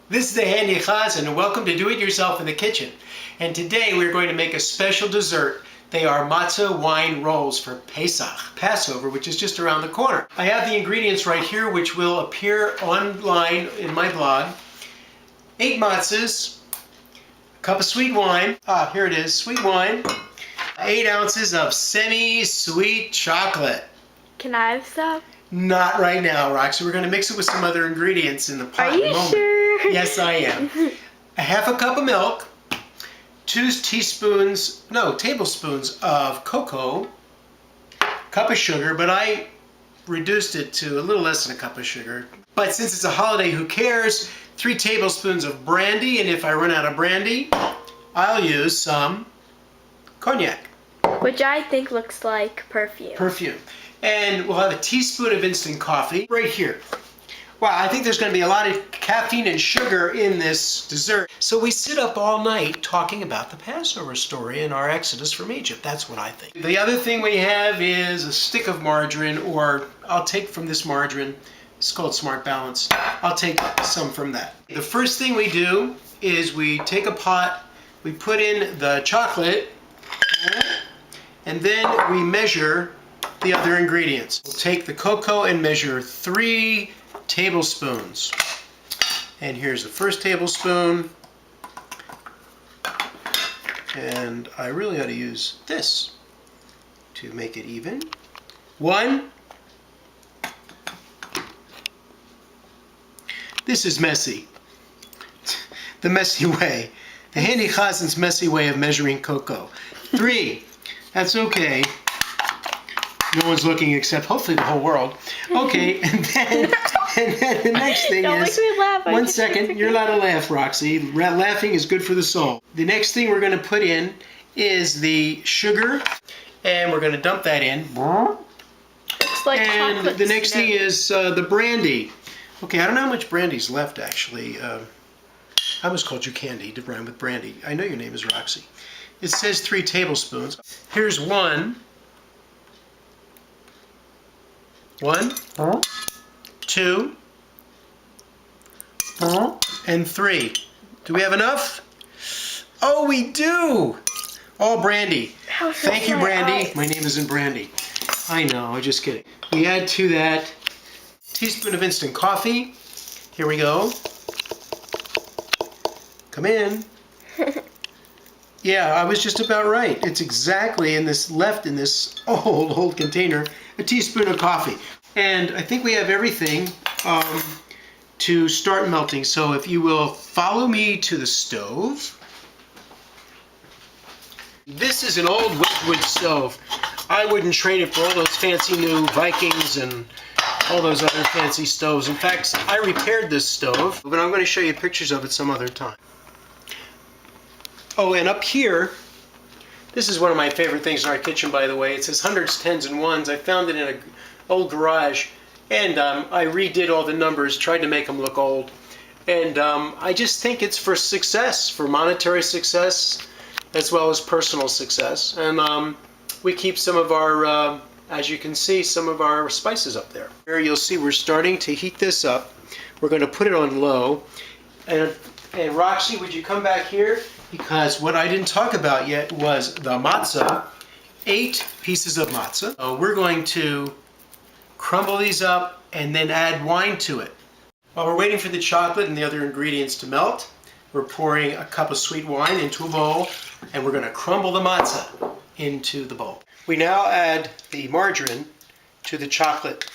This is the handy Hazzan, and welcome to Do It Yourself in the Kitchen. And today we're going to make a special dessert. They are matzah wine rolls for Pesach, Passover, which is just around the corner. I have the ingredients right here, which will appear online in my blog. 8 matzahs, a cup of sweet wine. Here it is, sweet wine. 8 ounces of semi-sweet chocolate. Can I have some? Not right now, Roxy. We're going to mix it with some other ingredients in the pot. Are you sure? Yes, I am. A half a cup of milk, 2 tablespoons of cocoa, cup of sugar, but I reduced it to a little less than a cup of sugar. But since it's a holiday, who cares? 3 tablespoons of brandy, and if I run out of brandy, I'll use some cognac. Which I think looks like perfume. And we'll have a teaspoon of instant coffee right here. Wow, I think there's going to be a lot of caffeine and sugar in this dessert. So we sit up all night talking about the Passover story and our exodus from Egypt. That's what I think. The other thing we have is a stick of margarine, or I'll take from this margarine. It's called Smart Balance. I'll take some from that. The first thing we do is we take a pot, we put in the chocolate, and then we measure the other ingredients. We'll take the cocoa and measure 3 tablespoons. And here's the first tablespoon. And I really ought to use this to make it even. 1. This is messy. The messy way. The handy Hazzan's messy way of measuring cocoa. 3. That's okay. No one's looking except hopefully the whole world. Okay, and then the next thing Don't is, make me laugh. 1 second, you're allowed to laugh, Roxy. Laughing is good for the soul. The next thing we're going to put in is the sugar, and we're going to dump that in. Looks like and chocolate the next snow. thing is the brandy. Okay, I don't know how much brandy's left, actually. I almost called you Candy to rhyme with brandy. I know your name is Roxy. It says 3 tablespoons. Here's 1. 1, 2, and 3. Do we have enough? Oh, we do! All brandy. Thank you, Brandy. My name isn't Brandy. I know, I'm just kidding. We add to that a teaspoon of instant coffee. Here we go. Come in. Yeah, I was just about right. It's exactly in this old container, a teaspoon of coffee. And I think we have everything to start melting. So if you will follow me to the stove. This is an old Wedgwood stove. I wouldn't trade it for all those fancy new Vikings and all those other fancy stoves. In fact, I repaired this stove, but I'm going to show you pictures of it some other time. Oh, and up here, this is one of my favorite things in our kitchen, by the way. It says hundreds, tens, and ones. I found it in an old garage, and I redid all the numbers, tried to make them look old. And I just think it's for success, for monetary success, as well as personal success. And we keep some of our, as you can see, some of our spices up there. Here you'll see we're starting to heat this up. We're going to put it on low. And Roxy, would you come back here? Because what I didn't talk about yet was the matzah, 8 pieces of matzah. We're going to crumble these up and then add wine to it. While we're waiting for the chocolate and the other ingredients to melt, we're pouring a cup of sweet wine into a bowl, and we're going to crumble the matzah into the bowl. We now add the margarine to the chocolate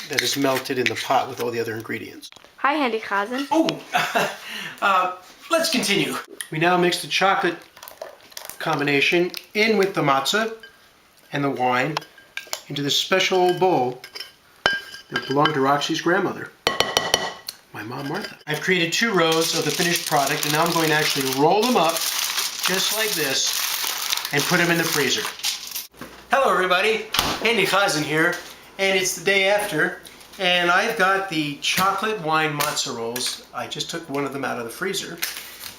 that is melted in the pot with all the other ingredients. Hi, Handy Hazzan. Oh, let's continue. We now mix the chocolate combination in with the matzah and the wine into this special bowl that belonged to Roxy's grandmother, my mom Martha. I've created 2 rows of the finished product, and now I'm going to actually roll them up just like this and put them in the freezer. Hello everybody, Handy Hazzan here, and it's the day after, and I've got the chocolate wine matzah rolls. I just took one of them out of the freezer,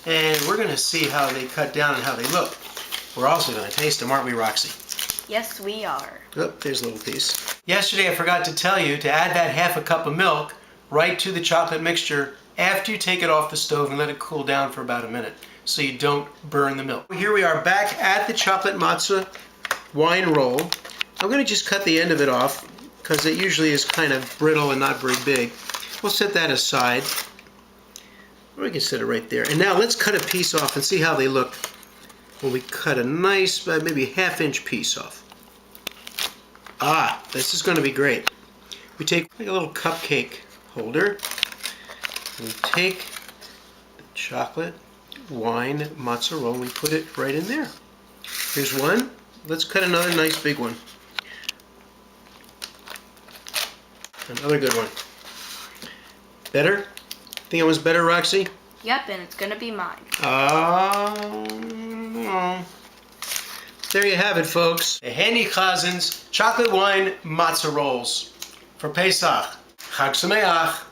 and we're going to see how they cut down and how they look. We're also going to taste them, aren't we, Roxy? Yes, we are. Oh, there's a little piece. Yesterday I forgot to tell you to add that half a cup of milk right to the chocolate mixture after you take it off the stove and let it cool down for about a minute so you don't burn the milk. Here we are back at the chocolate matzah wine roll. I'm going to just cut the end of it off because it usually is kind of brittle and not very big. We'll set that aside. We can set it right there. And now let's cut a piece off and see how they look when we cut a nice, maybe ½ piece off. Ah, this is going to be great. We take like a little cupcake holder. We take the chocolate wine matzah roll and we put it right in there. Here's one. Let's cut another nice big one. Another good one. Better? Think it was better, Roxy? Yep, and it's gonna be mine. There you have it, folks. The handy Hazzan's chocolate wine matzah rolls for Pesach. Chag Sameach.